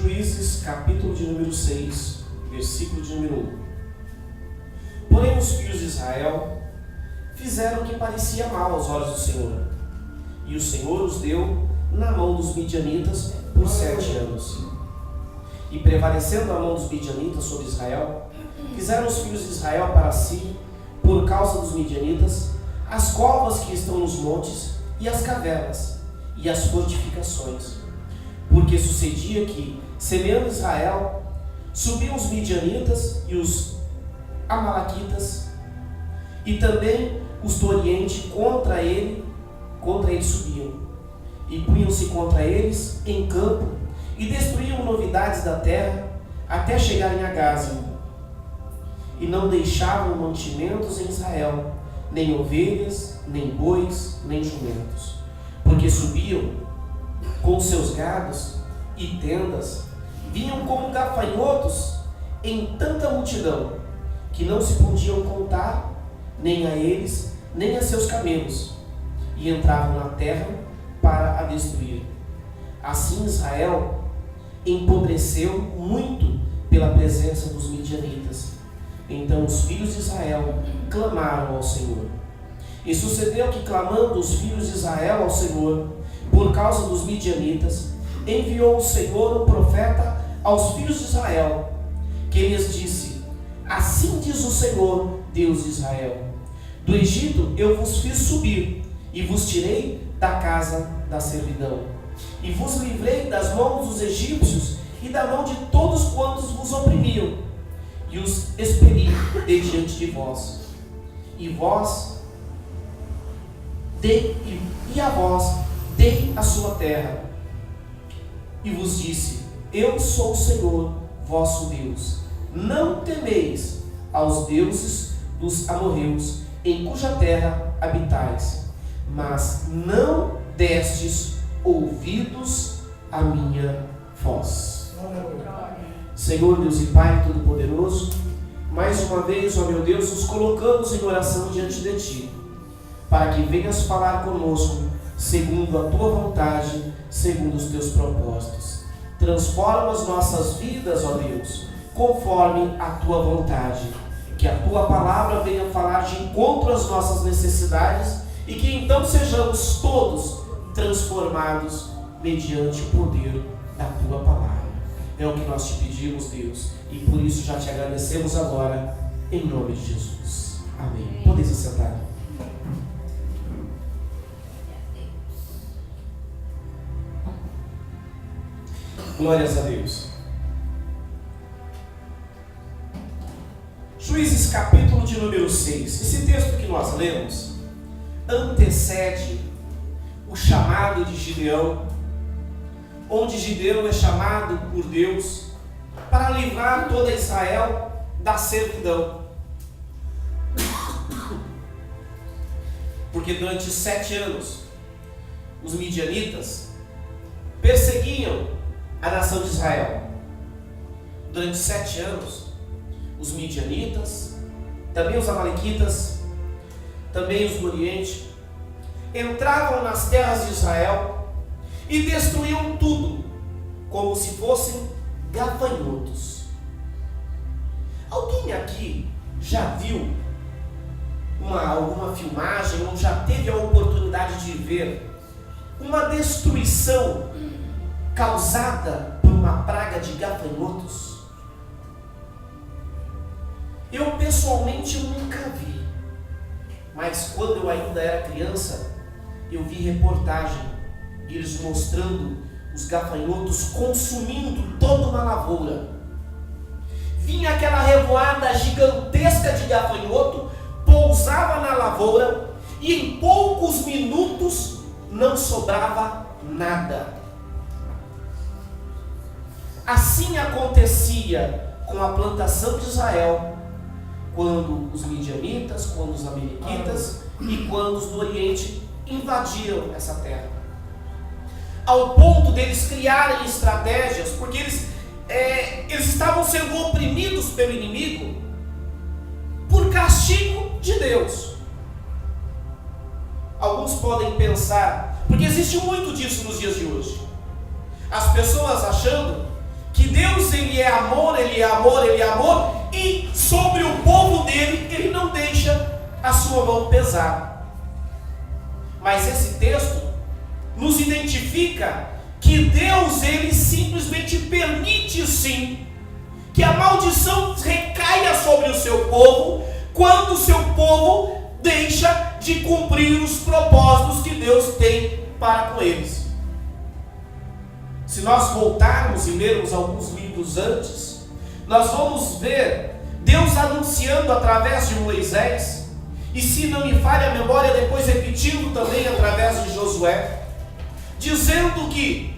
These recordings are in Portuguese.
Juízes, capítulo de número 6, versículo de número 1. Porém os filhos de Israel fizeram o que parecia mal aos olhos do Senhor, e o Senhor os deu na mão dos midianitas por 7 anos. E prevalecendo a mão dos midianitas sobre Israel, fizeram os filhos de Israel para si, por causa dos midianitas, as covas que estão nos montes, e as cavernas, e as fortificações. Porque sucedia que, semeando Israel, subiam os midianitas e os amalequitas, e também os do Oriente contra ele subiam, e punham-se contra eles em campo, e destruíam novidades da terra, até chegarem a Gaza. E não deixavam mantimentos em Israel, nem ovelhas, nem bois, nem jumentos, porque subiam com seus gados e tendas, vinham como gafanhotos em tanta multidão, que não se podiam contar, nem a eles, nem a seus camelos, e entravam na terra para a destruir. Assim Israel empobreceu muito pela presença dos midianitas. Então os filhos de Israel clamaram ao Senhor. E sucedeu que, clamando os filhos de Israel ao Senhor, por causa dos midianitas, enviou o Senhor um profeta aos filhos de Israel, que lhes disse: assim diz o Senhor, Deus de Israel: do Egito eu vos fiz subir, e vos tirei da casa da servidão, e vos livrei das mãos dos egípcios e da mão de todos quantos vos oprimiam, e os expeli de diante de vós. A vós dei a sua terra, e vos disse: eu sou o Senhor vosso Deus. Não temeis aos deuses dos amorreus, em cuja terra habitais, mas não destes ouvidos à minha voz. Senhor Deus e Pai Todo-Poderoso, mais uma vez, ó meu Deus, nos colocamos em oração diante de Ti, para que venhas falar conosco segundo a Tua vontade, segundo os Teus propósitos. Transforma as nossas vidas, ó Deus, conforme a Tua vontade. Que a Tua palavra venha falar de encontro às nossas necessidades e que então sejamos todos transformados mediante o poder da Tua palavra. É o que nós te pedimos, Deus, e por isso já te agradecemos agora, em nome de Jesus. Amém. Podeis sentar. Glórias a Deus. Juízes, capítulo de número 6. Esse texto que nós lemos antecede o chamado de Gideão, onde Gideão é chamado por Deus para livrar toda Israel da servidão. Porque durante 7 anos os midianitas perseguiam a nação de Israel. Durante 7 anos os midianitas, também os amalequitas, também os do Oriente, entravam nas terras de Israel e destruíam tudo, como se fossem gafanhotos. Alguém aqui já viu alguma filmagem ou já teve a oportunidade de ver uma destruição causada por uma praga de gafanhotos? Eu pessoalmente nunca vi, mas quando eu ainda era criança, eu vi reportagem, eles mostrando os gafanhotos consumindo toda uma lavoura. Vinha aquela revoada gigantesca de gafanhoto, pousava na lavoura e em poucos minutos não sobrava nada. Assim acontecia com a plantação de Israel, quando os midianitas, quando os amalequitas e quando os do Oriente invadiram essa terra. Ao ponto deles criarem estratégias, porque eles estavam sendo oprimidos pelo inimigo por castigo de Deus. Alguns podem pensar, porque existe muito disso nos dias de hoje, as pessoas achando que Deus ele é amor, ele é amor, ele é amor, e sobre o povo dele ele não deixa a sua mão pesar. Mas esse texto nos identifica que Deus ele simplesmente permite sim que a maldição recaia sobre o seu povo, quando o seu povo deixa de cumprir os propósitos que Deus tem para com eles. Se nós voltarmos e lermos alguns livros antes, nós vamos ver Deus anunciando através de Moisés, e se não me falha a memória, depois repetindo também através de Josué, dizendo que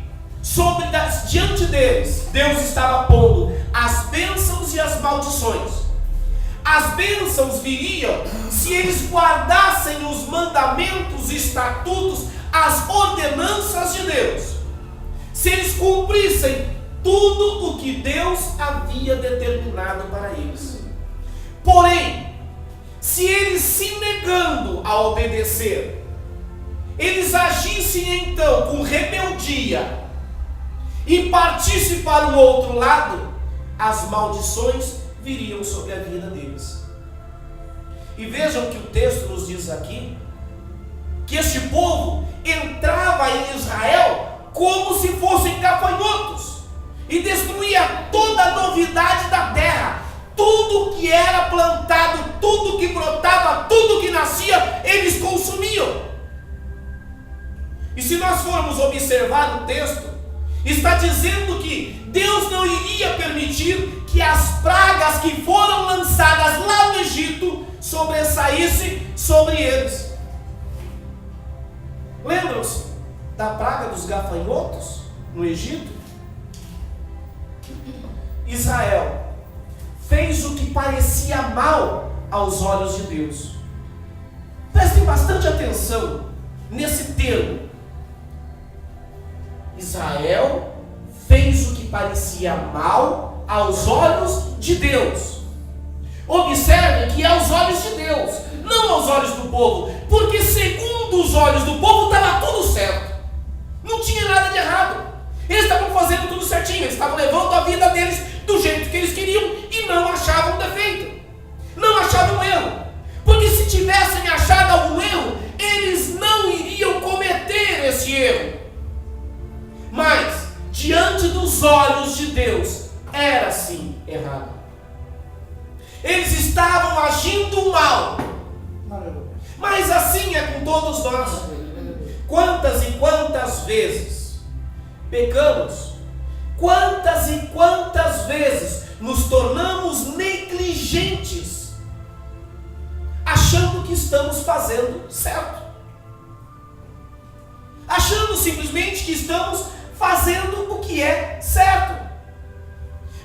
diante deles, Deus estava pondo as bênçãos e as maldições. As bênçãos viriam se eles guardassem os mandamentos, estatutos, as ordenanças de Deus. Se eles cumprissem tudo o que Deus havia determinado para eles. Porém, se eles se negando a obedecer, eles agissem então com rebeldia e partissem para o outro lado, as maldições viriam sobre a vida deles. E vejam que o texto nos diz aqui, que este povo entrava em Israel como se fossem gafanhotos, e destruía toda a novidade da terra. Tudo que era plantado, tudo que brotava, tudo que nascia, eles consumiam. E se nós formos observar o texto, está dizendo que Deus não iria permitir que as pragas que foram lançadas lá no Egito sobressaíssem sobre eles. Lembram-se da praga dos gafanhotos no Egito? Israel fez o que parecia mal aos olhos de Deus. Prestem bastante atenção nesse termo. Israel fez o que parecia mal aos olhos de Deus. Observe que é aos olhos de Deus, não aos olhos do povo, porque segundo os olhos do povo estava tudo certo, não tinha nada de errado, eles estavam fazendo tudo certinho, eles estavam levando a vida deles do jeito que eles queriam e não achavam defeito, não achavam erro, porque se tivessem achado algum erro, eles não iriam cometer esse erro. Mas diante dos olhos de Deus era sim errado. Eles estavam agindo mal. Mas assim é com todos nós. Quantas e quantas vezes pecamos? Quantas e quantas vezes nos tornamos negligentes, achando que estamos fazendo certo, achando simplesmente que estamos fazendo o que é certo,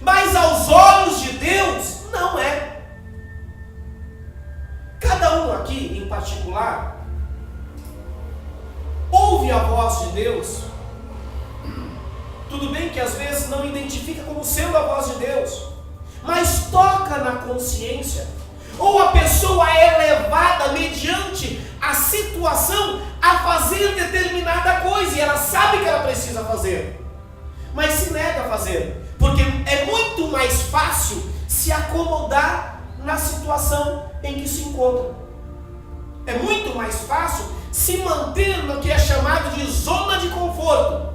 mas aos olhos de Deus não é. Cada um aqui em particular ouve a voz de Deus. Tudo bem que às vezes não identifica como sendo a voz de Deus, mas toca na consciência, ou a pessoa é levada mediante a situação a fazer determinada coisa, e ela sabe que ela precisa fazer, mas se nega a fazer, porque é muito mais fácil se acomodar na situação em que se encontra. É muito mais fácil se manter no que é chamado de zona de conforto,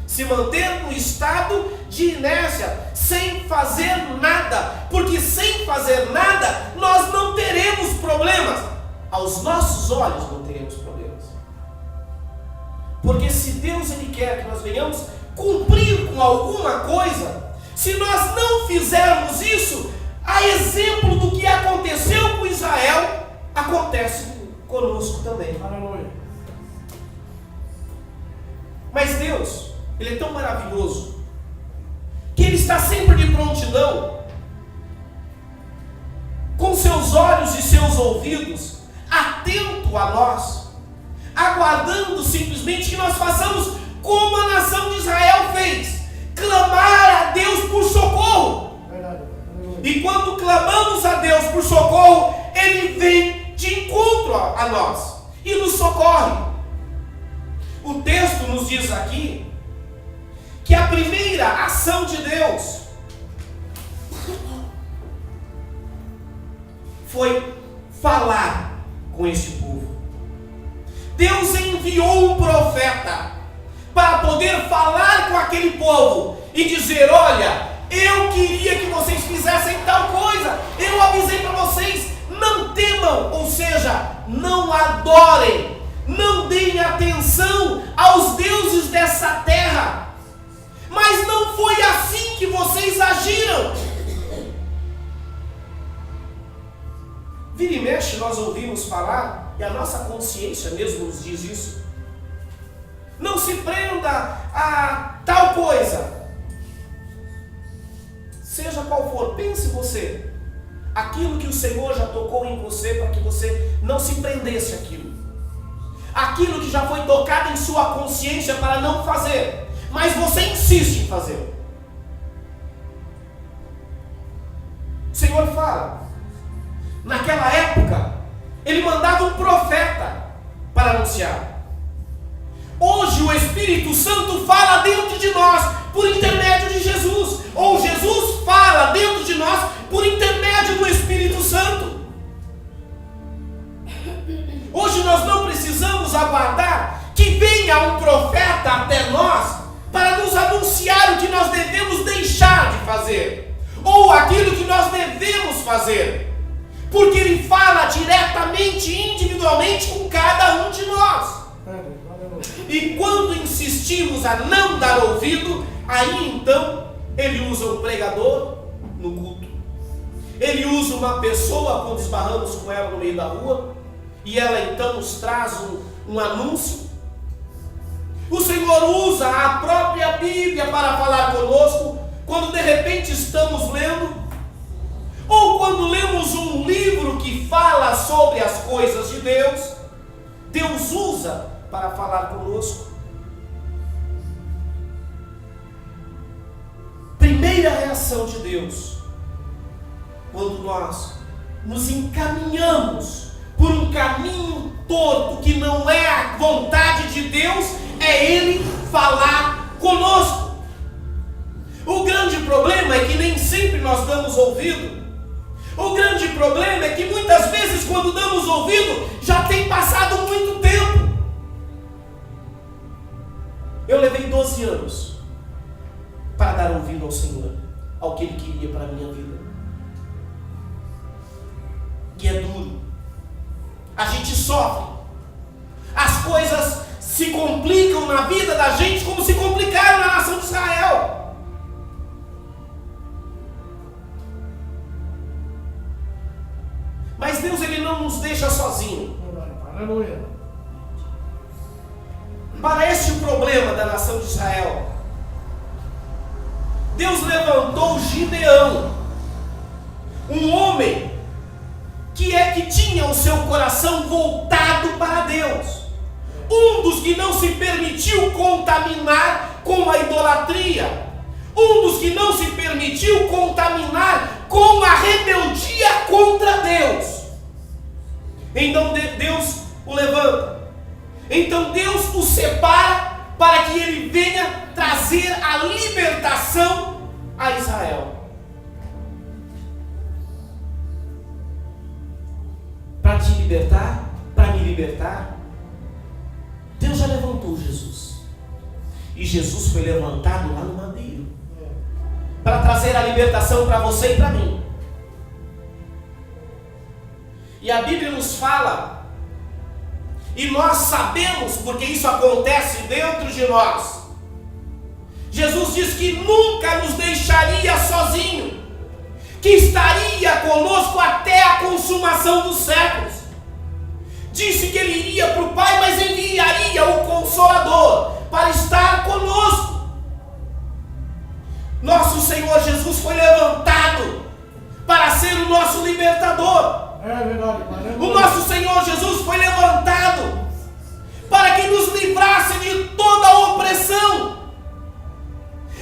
se manter no estado de inércia, sem fazer nada, porque sem fazer nada nós não teremos problemas. Aos nossos olhos não teremos problemas, porque se Deus ele quer que nós venhamos cumprir com alguma coisa, se nós não fizermos isso, a exemplo do que aconteceu com Israel, acontece conosco também. Aleluia. Mas Deus, ele é tão maravilhoso, que ele está sempre de prontidão, com seus olhos e seus ouvidos atento a nós, aguardando simplesmente que nós façamos como a nação de Israel fez, clamar a Deus por socorro. E quando clamamos a Deus por socorro, ele vem de encontro a nós e nos socorre. O texto nos diz aqui que a a primeira ação de Deus foi falar com este povo. Deus enviou um profeta para poder falar com aquele povo e dizer: olha, eu queria que vocês fizessem tal coisa, eu avisei para vocês, não temam, ou seja, não adorem, não deem atenção aos deuses dessa terra. Mas não foi assim que vocês agiram. Vira e mexe, nós ouvimos falar, e a nossa consciência mesmo nos diz isso: não se prenda a tal coisa. Seja qual for, pense você, aquilo que o Senhor já tocou em você para que você não se prendesse àquilo. Aquilo que já foi tocado em sua consciência para não fazer, mas você insiste em fazer. O Senhor fala. Naquela época, Ele mandava um profeta para anunciar. Hoje o Espírito Santo fala dentro de nós por intermédio de Jesus. Ou Jesus fala dentro de nós por intermédio do Espírito Santo. Hoje nós não precisamos aguardar que venha um profeta até nós para nos anunciar o que nós devemos deixar de fazer, ou aquilo que nós devemos fazer, porque Ele fala diretamente, individualmente com cada um de nós. E quando insistimos a não dar ouvido, aí então Ele usa um pregador no culto, Ele usa uma pessoa quando esbarramos com ela no meio da rua, e ela então nos traz um anúncio. O Senhor usa a própria Bíblia para falar conosco, quando de repente estamos lendo, ou quando lemos um livro que fala sobre as coisas de Deus. Deus usa para falar conosco. Primeira reação de Deus, quando nós nos encaminhamos por um caminho torto que não é a vontade de Deus, é Ele falar conosco. O grande problema é que nem sempre nós damos ouvido. O grande problema é que muitas vezes, quando damos ouvido, já tem passado muito tempo. Eu levei 12 anos para dar ouvido ao Senhor, ao que Ele queria para a minha vida. E é duro. A gente sofre. As coisas se complicam na vida da gente como se complicaram na nação de Israel. Mas Deus, Ele não nos deixa sozinho. Aleluia. Para este problema da nação de Israel, Deus levantou Gideão, um homem que tinha o seu coração voltado para Deus, um dos que não se permitiu contaminar com a idolatria, um dos que não se permitiu contaminar com a rebeldia contra Deus. Então Deus o levanta, então Deus o separa para que ele venha trazer a libertação a Israel. Para te libertar, para me libertar, Deus já levantou Jesus. E Jesus foi levantado lá no madeiro para trazer a libertação para você e para mim. E a Bíblia nos fala, e nós sabemos, porque isso acontece dentro de nós. Jesus diz que nunca nos deixaria sozinho, que estaria conosco até a consumação dos séculos. Disse que Ele iria para o Pai, mas enviaria o Consolador para estar conosco. Nosso Senhor Jesus foi levantado para ser o nosso libertador. É verdade, o nosso Senhor Jesus foi levantado para que nos livrasse de toda a opressão.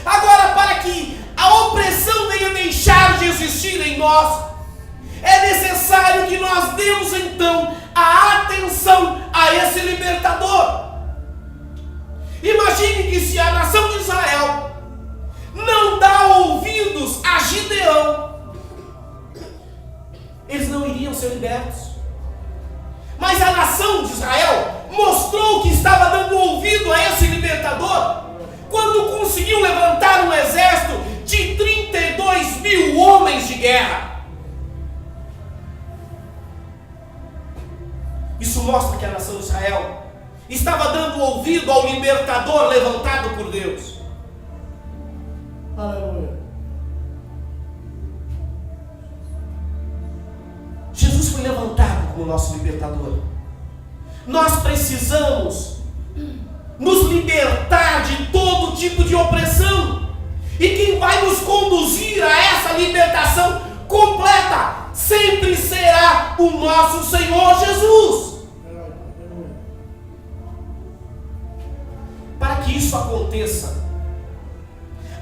Agora, para que a opressão venha deixar de existir em nós, é necessário que nós demos então a atenção a esse libertador. Imagine que se a nação de Israel Gideão, eles não iriam ser libertos. Mas a nação de Israel mostrou que estava dando ouvido a esse libertador quando conseguiu levantar um exército de 32 mil homens de guerra. Isso mostra que a nação de Israel estava dando ouvido ao libertador levantado por Deus. Aleluia. Jesus foi levantado como nosso libertador. Nós precisamos nos libertar de todo tipo de opressão. E quem vai nos conduzir a essa libertação completa sempre será o nosso Senhor Jesus. Para que isso aconteça,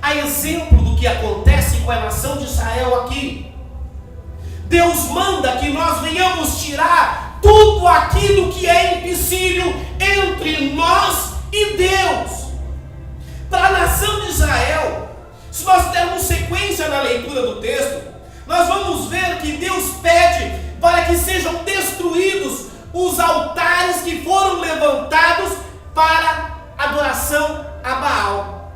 a exemplo do que acontece com a nação de Israel aqui, Deus manda que nós venhamos tirar tudo aquilo que é empecilho entre nós e Deus. Para a nação de Israel, se nós dermos sequência na leitura do texto, nós vamos ver que Deus pede para que sejam destruídos os altares que foram levantados para adoração a Baal.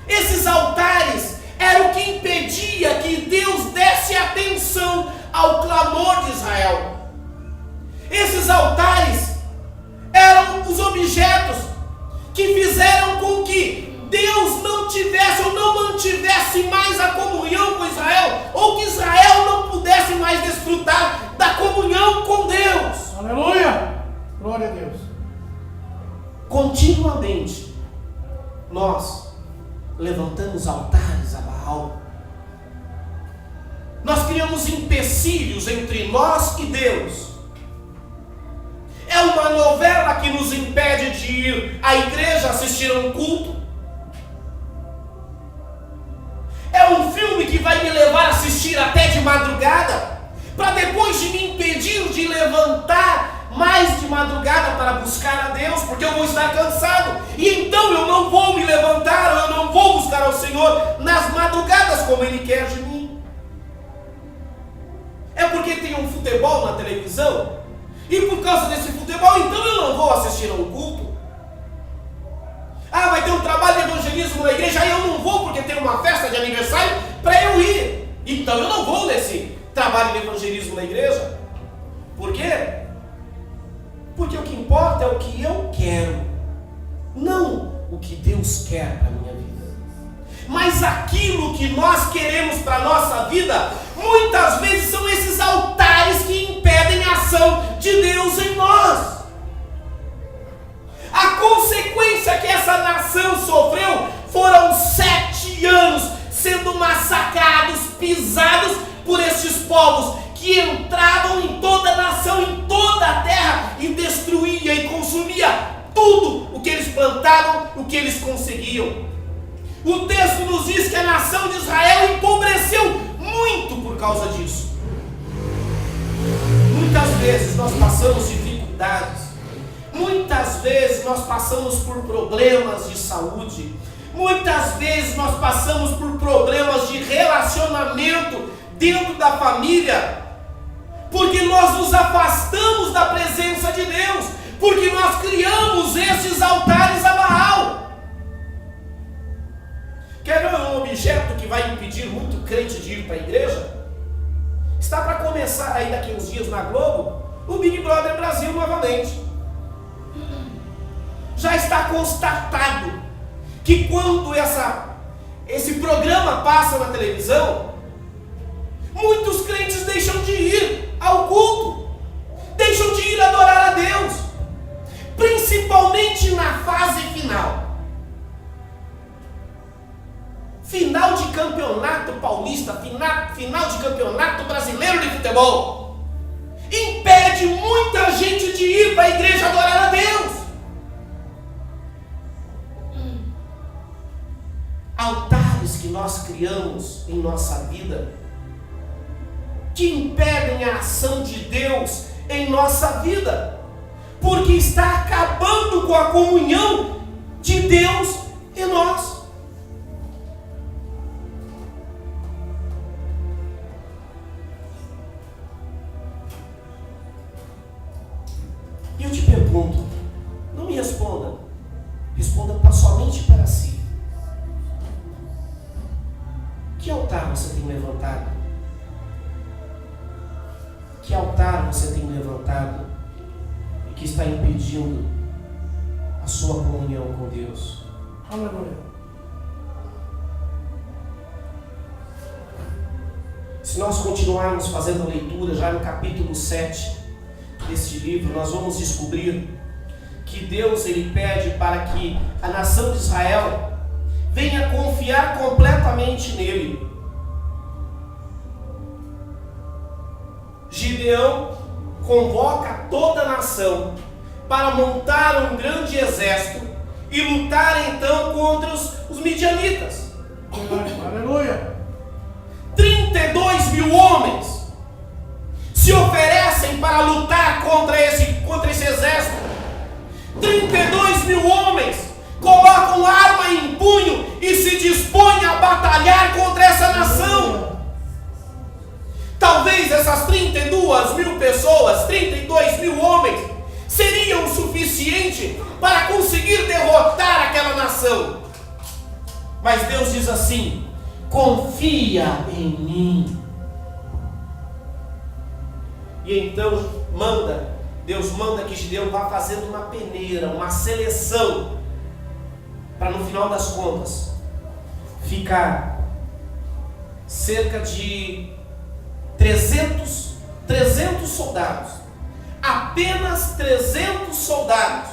Esses altares eram o que impedia que Deus desse atenção ao clamor de Israel. Esses altares eram os objetos que fizeram com que Deus não tivesse ou não mantivesse mais a comunhão com Israel, ou que Israel não pudesse mais desfrutar da comunhão com Deus. Aleluia! Glória a Deus. Continuamente nós levantamos altares a Baal. Nós criamos empecilhos entre nós e Deus. É uma novela que nos impede de ir à igreja assistir a um culto. É um filme que vai me levar a assistir até de madrugada, para depois de me impedir de levantar mais de madrugada para buscar a Deus, porque eu vou estar cansado, e então eu não vou me levantar, eu não vou buscar ao Senhor nas madrugadas como Ele quer de mim. É porque tem um futebol na televisão, e por causa desse futebol, então eu não vou assistir a um culto. Ah, vai ter um trabalho de evangelismo na igreja, aí eu não vou porque tem uma festa de aniversário para eu ir. Então eu não vou nesse trabalho de evangelismo na igreja. Por quê? Porque o que importa é o que eu quero, não o que Deus quer para a minha vida. Mas aquilo que nós queremos para a nossa vida, muitas vezes são esses altares que impedem a ação de Deus em nós. A consequência que essa nação sofreu foram 7 anos sendo massacrados, pisados por esses povos que entravam em toda a nação, em toda a terra, e destruía e consumia tudo o que eles plantavam, o que eles conseguiam. O texto nos diz que a nação de Israel empobreceu muito por causa disso. Muitas vezes nós passamos dificuldades, muitas vezes nós passamos por problemas de saúde, muitas vezes nós passamos por problemas de relacionamento dentro da família, porque nós nos afastamos da presença de Deus, porque nós criamos esses altares a Baal. Quer ver um objeto que vai impedir muito crente de ir para a igreja? Está para começar aí daqui uns dias na Globo o Big Brother Brasil novamente. Já está constatado que quando esse programa passa na televisão, muitos crentes deixam de ir ao culto, deixam de ir adorar a Deus, principalmente na fase final. Final de campeonato paulista, final de campeonato brasileiro de futebol, impede muita gente de ir para a igreja adorar a Deus. Altares que nós criamos em nossa vida, que impedem a ação de Deus em nossa vida, porque está acabando com a comunhão de Deus em nós. altar você tem levantado? Que altar você tem levantado e que está impedindo a sua comunhão com Deus? Aleluia. Se nós continuarmos fazendo a leitura já no capítulo 7 deste livro, nós vamos descobrir que Deus ele pede para que a nação de Israel venha confiar completamente nele. Gideão convoca toda a nação para montar um grande exército e lutar então contra os midianitas. Aleluia. 32 mil homens se oferecem para lutar contra esse exército. 32 mil homens colocam arma em punho e se dispõem a batalhar contra essa nação. Talvez essas 32 mil pessoas, 32 mil homens, seriam o suficiente para conseguir derrotar aquela nação. Mas Deus diz assim: confia em mim. E então Deus manda que Gideão vá fazendo uma peneira, uma seleção, para no final das contas ficar cerca de 300 soldados. Apenas 300 soldados.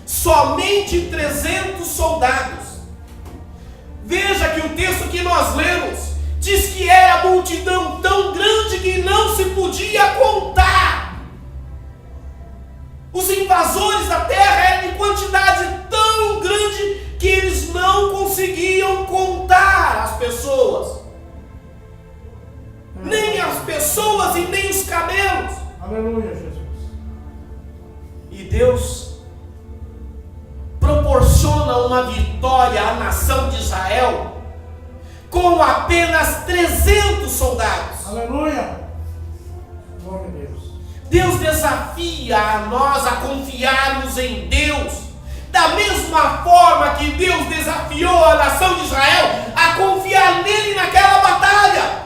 Somente 300 soldados. Veja que o texto que nós lemos diz que era a multidão tão grande que não se podia contar. Os invasores da terra eram em quantidade tão grande que eles não conseguiam contar as pessoas. Nem as pessoas e nem os camelos. Aleluia, Jesus. E Deus proporciona uma vitória à nação de Israel com apenas 300 soldados. Aleluia. Glória a Deus. Deus desafia a nós a confiarmos em Deus, da mesma forma que Deus desafiou a nação de Israel a confiar nele naquela batalha.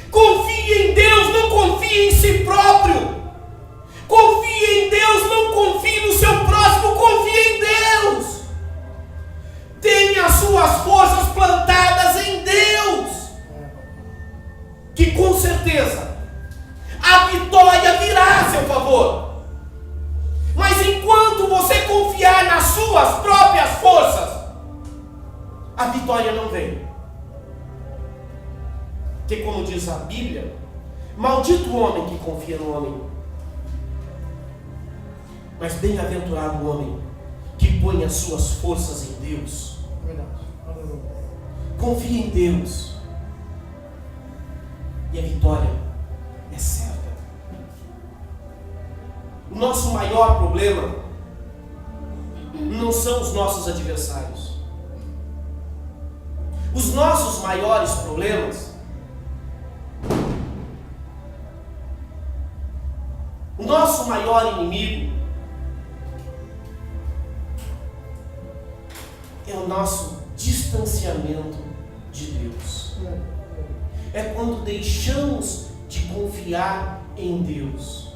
Confie em Deus, não confie em si próprio. Confie em Deus, não confie no seu próximo, confie em Deus. Tenha as suas forças plantadas em Deus, que com certeza a vitória virá a seu favor. Mas enquanto você confiar nas suas próprias forças, a vitória não vem. Porque como diz a Bíblia, maldito o homem que confia no homem, mas bem-aventurado o homem que põe as suas forças em Deus. Verdade. Aleluia. Confie em Deus e a vitória é certa. O nosso maior problema não são os nossos adversários. Os nossos maiores problemas, o nosso maior inimigo é o nosso distanciamento de Deus. É quando deixamos de confiar em Deus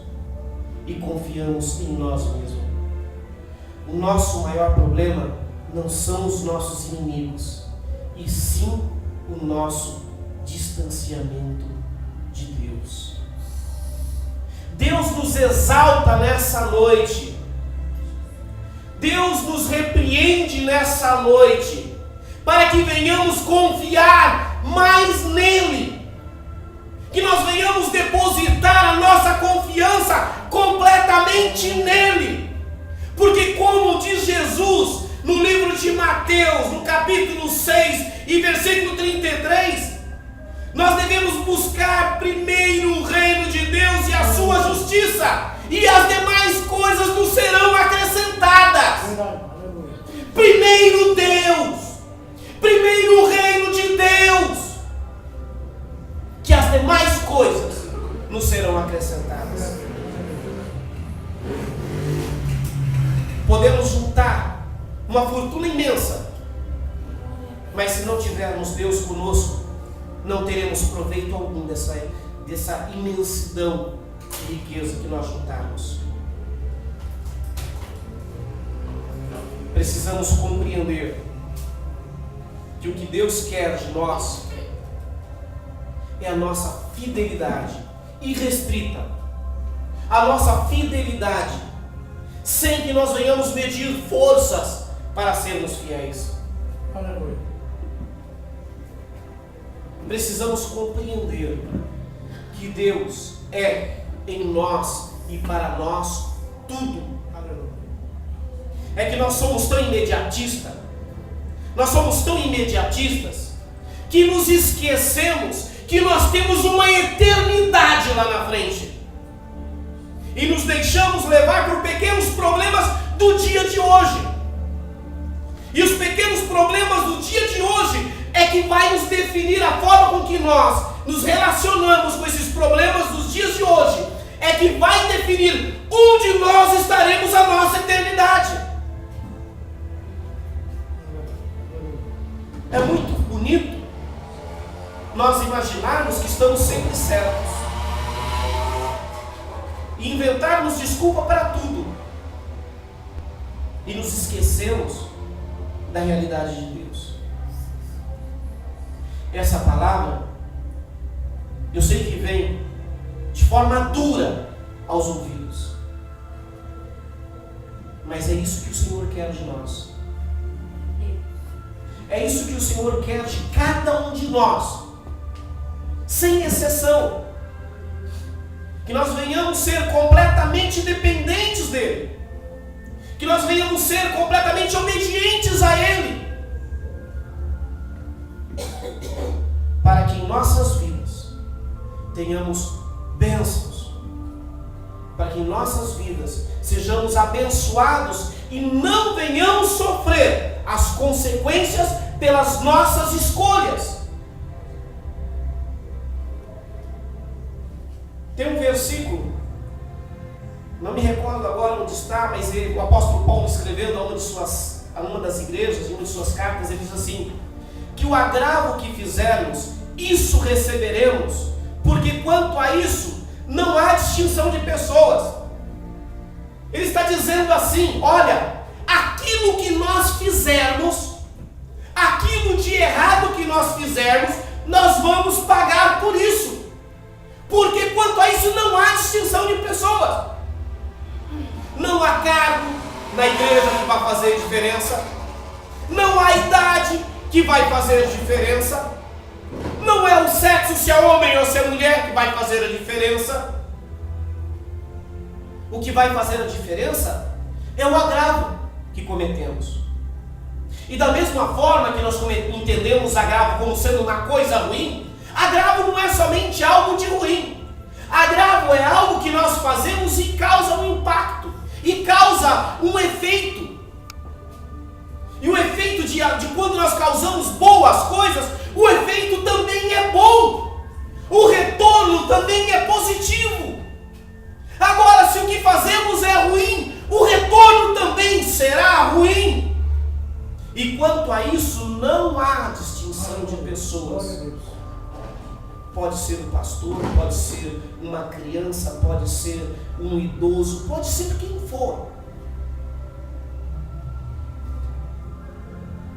e confiamos em nós mesmos. O nosso maior problema não são os nossos inimigos, e sim o nosso distanciamento de Deus. Deus nos exalta nessa noite. Deus nos repreende nessa noite, para que venhamos confiar mais nele, que nós venhamos depositar a nossa confiança completamente nele, porque como diz Jesus no livro de Mateus, no capítulo 6 e versículo 33, nós devemos buscar primeiro o reino de Deus e a sua justiça, e as demais coisas nos serão acrescentadas. Primeiro Deus, primeiro o reino de Deus, que as demais coisas nos serão acrescentadas. Podemos juntar uma fortuna imensa Mas se não tivermos Deus conosco, não teremos proveito algum dessa imensidão de riqueza que nós juntarmos. Precisamos compreender que o que Deus quer de nós é a nossa fidelidade irrestrita, a nossa fidelidade, sem que nós venhamos medir forças para sermos fiéis. Aleluia. Precisamos compreender que Deus é em nós e para nós tudo. Aleluia. É que nós somos tão imediatistas, que nos esquecemos que nós temos uma eternidade lá na frente. E nos deixamos levar por pequenos problemas do dia de hoje. E os pequenos problemas do dia de hoje é que vai nos definir a forma com que nós nos relacionamos com esses problemas dos dias de hoje. É que vai definir onde nós estaremos a nossa eternidade. É muito bonito nós imaginarmos que estamos sempre certos e inventarmos desculpa para tudo e nos esquecemos da realidade de Deus. Essa palavra, eu sei que vem de forma dura aos ouvidos, mas é isso que o Senhor quer de nós. É isso que o Senhor quer de cada um de nós, sem exceção. Que nós venhamos ser completamente dependentes dEle. Que nós venhamos ser completamente obedientes a Ele. Para que em nossas vidas tenhamos bênçãos. Para que em nossas vidas sejamos abençoados e não venhamos sofrer as consequências pelas nossas escolhas. Tem um versículo, não me recordo agora onde está, mas o apóstolo Paulo escrevendo a uma das igrejas, em uma de suas cartas, ele diz assim: que o agravo que fizermos, isso receberemos, porque quanto a isso, não há distinção de pessoas. Ele está dizendo assim: olha, aquilo que nós fizermos, aquilo de errado que nós fizermos, nós vamos pagar por isso. Porque quanto a isso não há distinção de pessoas. Não há cargo na igreja que vai fazer diferença. Não há idade que vai fazer diferença. Não é o sexo, se é homem ou se é mulher, que vai fazer a diferença. O que vai fazer a diferença é o agravo que cometemos. E da mesma forma que nós entendemos agravo como sendo uma coisa ruim, agravo não é somente algo de ruim. Agravo é algo que nós fazemos e causa um impacto, e causa um efeito. E o efeito de quando nós causamos boas coisas, o efeito também é bom. O retorno também é positivo. Agora, se o que fazemos é ruim, o retorno também será ruim. E quanto a isso, não há distinção de pessoas. Pode ser um pastor, pode ser uma criança, pode ser um idoso, pode ser quem for.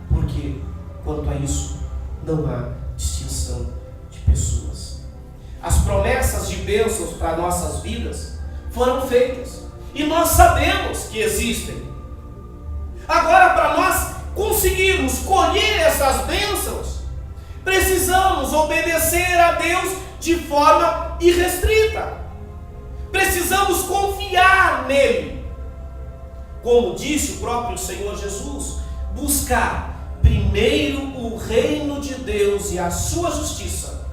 Porque, quanto a isso, não há distinção de pessoas. As promessas de bênçãos para nossas vidas foram feitas. E nós sabemos que existem. Agora, para nós conseguirmos colher essas bênçãos, precisamos obedecer a Deus de forma irrestrita. Precisamos confiar nele. Como disse o próprio Senhor Jesus, buscar primeiro o reino de Deus e a sua justiça,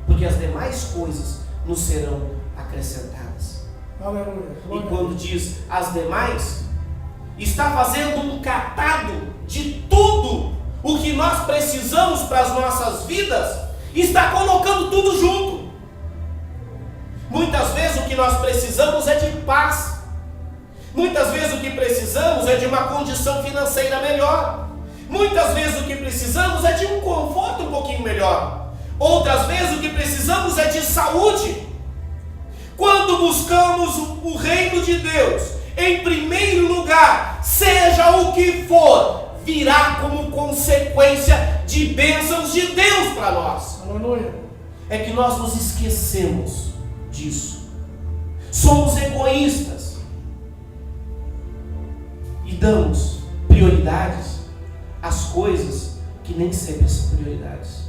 porque as demais coisas nos serão acrescentadas. Aleluia. E quando diz as demais, está fazendo um catado de tudo o que nós precisamos para as nossas vidas, está colocando tudo junto. Muitas vezes o que nós precisamos é de paz. Muitas vezes o que precisamos é de uma condição financeira melhor. Muitas vezes o que precisamos é de um conforto um pouquinho melhor. Outras vezes o que precisamos é de saúde. Quando buscamos o reino de Deus, em primeiro lugar, seja o que for, virá como consequência de bênçãos de Deus para nós. Aleluia. É que nós nos esquecemos disso. Somos egoístas e damos prioridades às coisas que nem sempre são prioridades.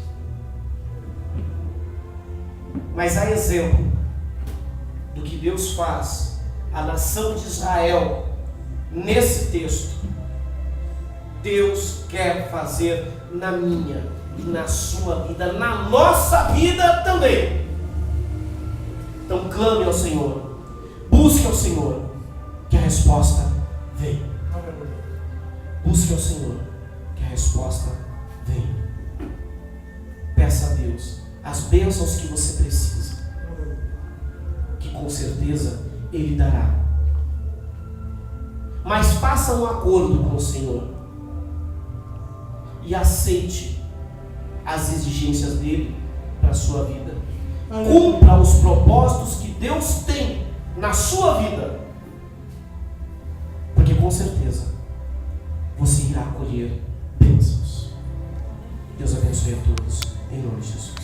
Mas há exemplo do que Deus faz à nação de Israel nesse texto. Deus quer fazer na minha e na sua vida, na nossa vida também. Então clame ao Senhor, busque ao Senhor, que a resposta vem. Aleluia. Busque ao Senhor, que a resposta vem. Peça a Deus as bênçãos que você precisa, que com certeza Ele dará. Mas faça um acordo com o Senhor e aceite as exigências dele para a sua vida. Cumpra os propósitos que Deus tem na sua vida, porque com certeza você irá colher bênçãos. Deus abençoe a todos, em nome de Jesus.